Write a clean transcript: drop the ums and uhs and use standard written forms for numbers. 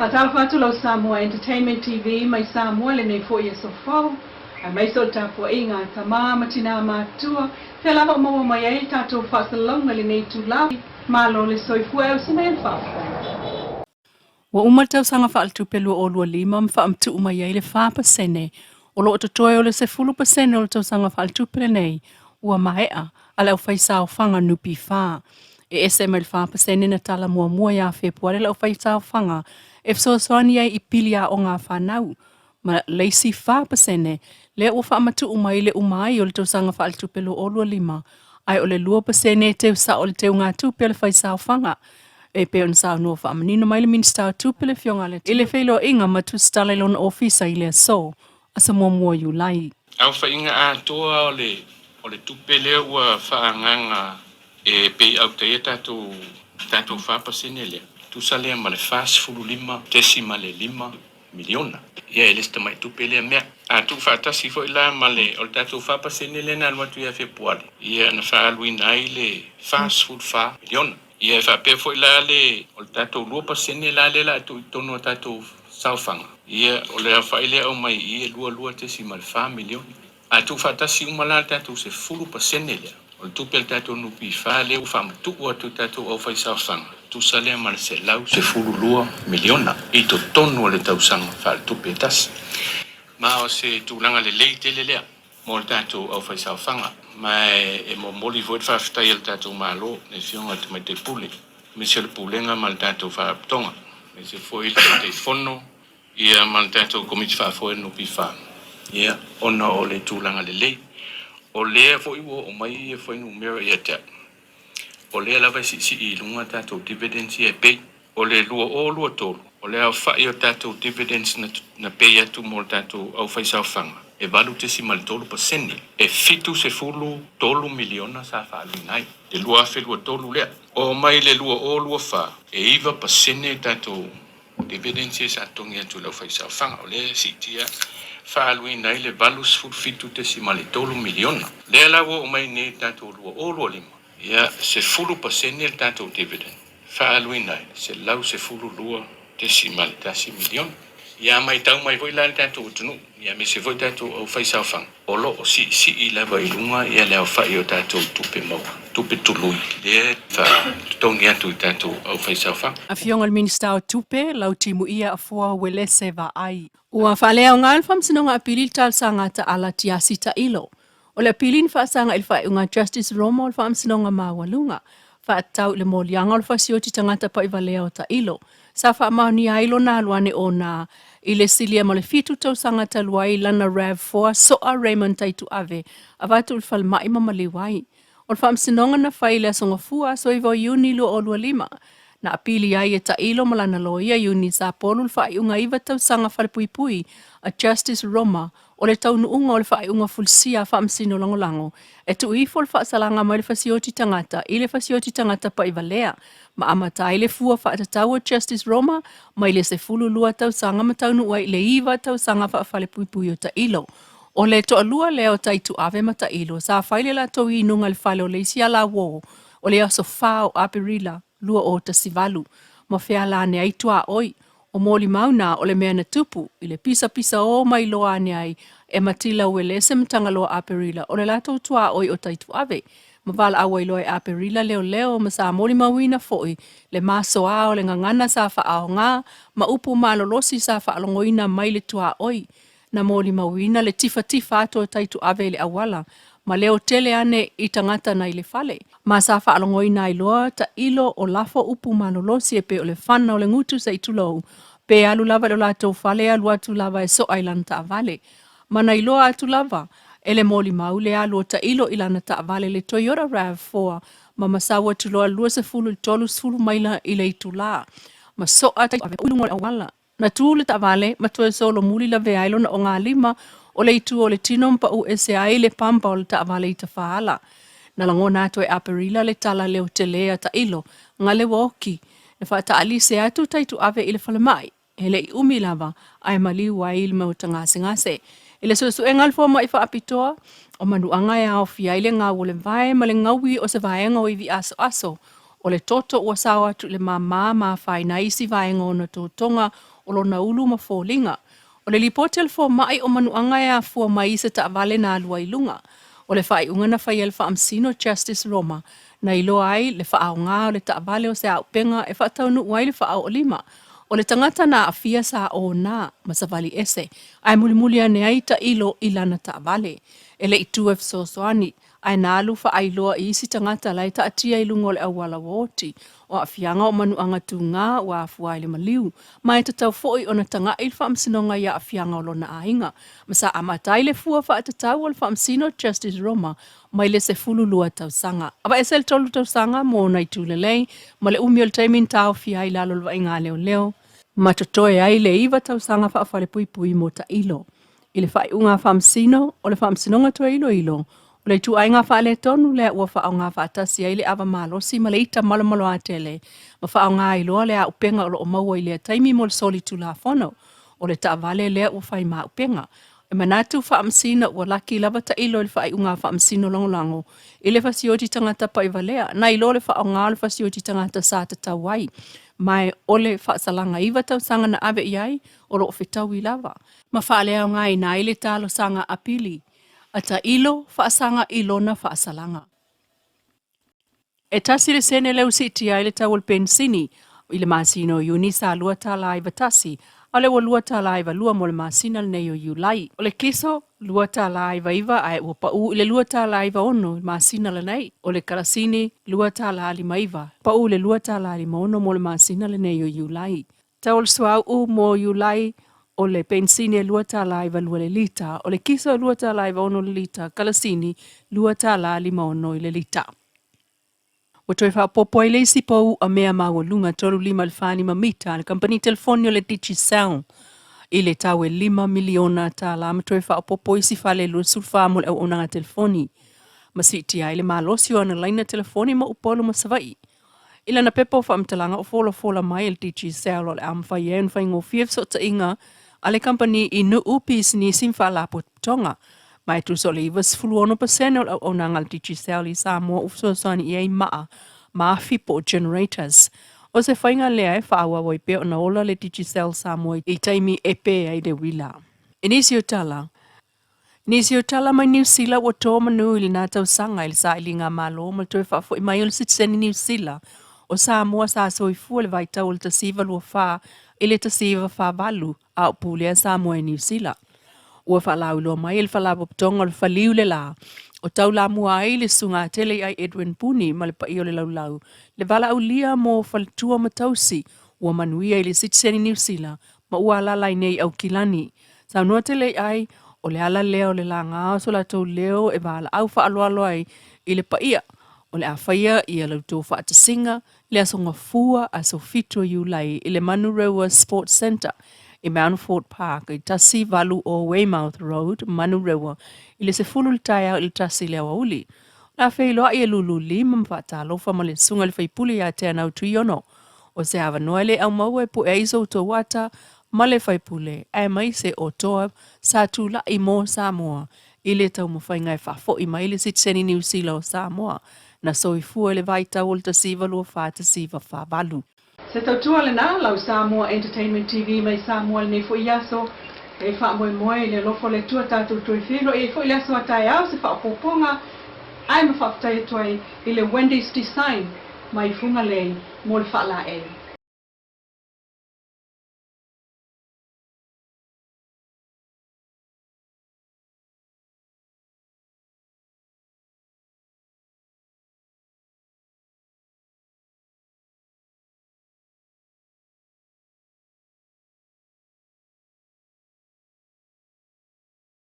Fatalfatu lo Samoa Entertainment TV mai Samoa le nei fo ia sofo ai mai so tapo inga tama matina matua pela ho mo mai ai tato fasalonga le nei tula malo le soifua o sinen fa Wa umatau sanga fa altu pelu o lua lima mfa amtu umai ai le fa pasene o lo totoe o le se fulu pasene o le tau sanga fa altu pele nei ua maea ala u faisa o fanga nupi fa e ese mai le fa pasene na tala mua ya februari la u faisa o fanga e fso soani ai ipilia o ngā whanau ma leisi fa pasene le ua fa amatu umai le umai o le tau sanga fa altu pelu o lua lima ai o le lua pasene te usa o le te unga tu pele faisa o fanga e pe on sa no fa manino mai le minsta tu pele fionga le ile felo inga ma tu stale lon office ile so asa mo you lai au fa inga a toa o le tu pele ua fa nganga e pe au te tato fa pasene le tu sale ma le fast food lima desima le 5 miliona ia ele sta mai tu pele me a tu fa ta si fo ila ma le o tato fa pasene le na lo tu ia februari ia na fa luina ile fast food fa miliona ia fa pe foi la le o tato lua pasene la le la tu tono tato saufanga ia o le fa ile o mai ia lua te si mal fa milion a tu fa ta si umala tato se fulu pasene le o tu pel tato no pi fa le o fa tu o tu tato o fa saufanga tu sale mal se lau se fulu lua miliona i to tono le tau sanga fa tu petas ma o se tu langa le leite le mo tato o fa saufanga mai e mo moli voit fa fta il tato malo ne fionga te mai te pule monsieur le pulenga mal tato fa tonga me se foi il te fono ia mal tato komiti fa foi no pi fa ia ona o le tulanga le o le foi o mai foi numero ia te o le lava si i lunga tato dividends e pe o le lua tolu o le fa io tato dividends na pe ia tu mo tato au fa sa fanga e valu te si mal tolu paseni e fitu se fulu tolu miliona sa fa alinai e lua fe lua tolu lea o mai le lua fa e iva paseni tato dividends e sa tongi atu lau fa sa fanga o le si tia fa alinai le valu se fulu fitu te si mal tolu miliona le la o mai ne tato lua lima ia se fulu paseni el tato dividend fa alinai se lau se fulu lua te si mal tasi miliona ia mai tau mai voi la tato tunu ia me se voi tato o fai saufang o lo o si i lava i lunga ia leo fai o tato tupe mau tupe tului le fa tongi atu tato o fai saufang a fionga le minsta o tupe lau timu ia a fua wele se va ai ua fa leo ngal fam sinonga apili tal sanga ta ala tia sita ilo o le pilin fa sanga il fa unga justice romo o fam sinonga mawalunga fa tau le molianga o fa sioti tangata pa iva leo ta ilo sa fa mauni ailo na luane o na ile silia mo le fitu tau sanga taluai lana RAV4 so a Raymond taitu ave avatu ulfal mai mamaliwai o fam sinonga na faile songa fua so ivo yuni lo olua lima na apili ai e ta ilo malana loia yuni sa polul fa iunga iva tau sanga falpuipui a Justice Roma o le tau nuunga o le fa iunga fulsia fam sino langolango e tu ifol fa salanga mai le fasioti tangata ile fasioti tangata pa ivalea ma amata ile fua fa atatawa Justice Roma mai le se fulu lua tau sanga matau nuua ile iva tau sanga fa falpuipui o ta ilo o le to alua leo taitu ave mata ilo sa faile la to inunga le fale o le isia la wo o le aso fao apirila lua o ta sivalu ma fea la ne aitua oi o moli mauna o le mea na tupu i le pisa o mai loa ne ai e matila ue le se mtanga loa aperila o le lato tua oi o taitu ave ma vala awa i loa e aperila leo ma sa moli mawina foi le maso a o le ngangana sa fa ao ngā ma upu malolosi sa fa alongoina mai le tua oi na moli mawina le tifa ato o taitu ave le awala ma leo tele ane i tangata na ile fale. Ma sa fa alongoina i loa ta ilo o lafo upu manolosi e pe o le whana o le ngutu sa itulou. Pe alu lava lo lato fale alu atu lava e so ailan ta avale. Ma na iloa atu lava ele moli maule alu o ta ilo ilana ta avale le Toyota RAV4 ma masawa tuloa lua se fulu tolu sfulu maila ile itula. Ma so ata ave ulungo awala. Na tūle ta avale ma toe solo muli la ve ailo na o ngā lima o le itu o le tino mpa u ese ai le pampa o le ta avale i ta faala. Na langona atu e aperila le tala leo te lea ta ilo, nga le woki. Ne wha ta alise atu taitu ave ile fale mai. Hele i umi lava, ai mali wa il me o ta ngase. Ile susu e ngalfo mai wha apitoa, o manu anga e au fia ile ngā wole vai, ma le ngawi o se vaenga o iwi aso. O le toto ua sawa atu le mama ma whai na isi vaenga o na tōtonga o lo na ulu ma fōlinga. O le lipote al fō mai o manuanga e a fua mai se ta vale na alua ilunga. O le whai unga na whai el wha amsino Justice Roma na ilo ai le wha au ngā o le ta vale o se au penga e wha taunu uai le wha au o lima. O le tangata na afia sa o na masavali ese. Ai muli ane ai ta ilo ilana ta vale. Ele itu e fsosoani. Ai nalu fa ai loa isi tangata lai ta atia ilungo le awala woti. O afianga o manuanga tu ngā o afua ile maliu. Mai ta tau foi o na tanga ilfa amsinonga ya afianga o lona ainga. Masa amatai le fua fa atatau o le fa amsino Justice Roma. Mai le se fulu lua tau sanga. Aba esel tolu tau sanga mo na itulelei. Ma le umiol taimin tau fia ilalo lwa inga leo leo. Matotoe ai le iwa tau sanga fa afale pui pui mo ta ilo. Ile fa unga fa amsino o le fa amsinonga to ilo. O le tu ai ngā whaale tonu le ua whaau ngā whaatasi ai le awa malosi ma le ita malo a tele. Ma whaau ngā iloa le a upenga o lo o maua i le taimi mo le soli tu la whono. O le ta vale le ua whai maa upenga. E manatu whaamsina ua laki lava ta ilo le whai unga whaamsino langolango. I le whasioti tangata pa i valea. Na ilo le whaau ngā le whasioti tangata sa te tawai. Mai o le whaasalanga iwa tau sanga na ave iai o lo o whetau i lava. Ma whaale au ngā ina i le talo sanga apili. Ata ilo faasanga ilona faasalanga. E tasi le sene leu siti ai le tau al pensini, ile masino yuni sa lua tala iwa tasi, ale wa lua tala iwa lua mo le masina le neyo yulai. O le kiso, lua tala iwa ai ua pau ile lua tala iwa ono masina le nei. O le karasini, lua tala lima iwa, pau le lua tala lima ono mo le masina le neyo yulai. Tau al suau mo yulai, o le pensini lua tala iwa lua le lita, o le kiso lua tala iwa ono le lita, kalasini lua tala lima ono le lita. O toi wha popo le isi pou a mea maua lunga tolu lima le whani ma mita, le company telefonio le Digicel, i le tau e 5 miliona tala, ma toi wha popo isi whale lua sulfa mo le au onanga telefoni. Ma siti ai le malosio ana laina telefoni ma upolo ma savai. Ila na pepo wha amtalanga o fola mai le Digicel o le amwhai e unwhai ngō fiefso ta inga, ale company i nu upis ni simfa la tonga. Mai tu so le iwas fuluono pasene o nangal Digicel i Samoa ufsosani i ei maa fipo generators. O se whainga lea e whaawa wai pe o na ola le Digicel Samoa i taimi epe ai de wila. Inisio tala mai New Zealand o tō manu ili nā tau sanga ili sa ili ngā malo ma toi whaafo i mai ulu sitseni New Zealand. O Samoa sa soifua le vai tau le tasiva lua wha ili tasiva wha valu a upulea Samoa i New Zealand. Ua whalau loa mai ili whalabo ptonga le whaliu le la. O tau la mua ai le sunga tele ai Edwin Puni ma le pai o le laulau. Le vala au lia mo whalitua matausi ua manuia ili sitseni New Zealand ma ua alalai nei au kilani. Sa nua tele ai o le ala leo le la ngā so la tau leo e vala au whaaloalo ai i le paia. O le awhaia i a lautou whaatasinga le asonga fua a sofito iulai i le Manurewa Sports Centre. I Mountford Park, i tasi valu o Weymouth Road, Manurewa, i le se fulu taia i tasi lea wauli. La whailoa i e lulu lima mwhatalo wha ma le sunga le whaipuli a te anau tuiono. O se hawa noa le au maua e po e iso to wata, ma le whaipule, e mai se o toa sa tula i mo Samoa. I le tau mwhainga e whafo i mai le sitseni New Zealand o Samoa. Na soifua le vai tau o le tasiva lua wha whabalu. Se tautua le nā, lau Samoa Entertainment TV mai Samoa le nei fo iaso, e wha moe le lofo le tua tātou tui whiro, e fo iaso atai au se wha poponga, ai ma whaftai tuai i le Wendy's Design mai funga lei mo le wha la e.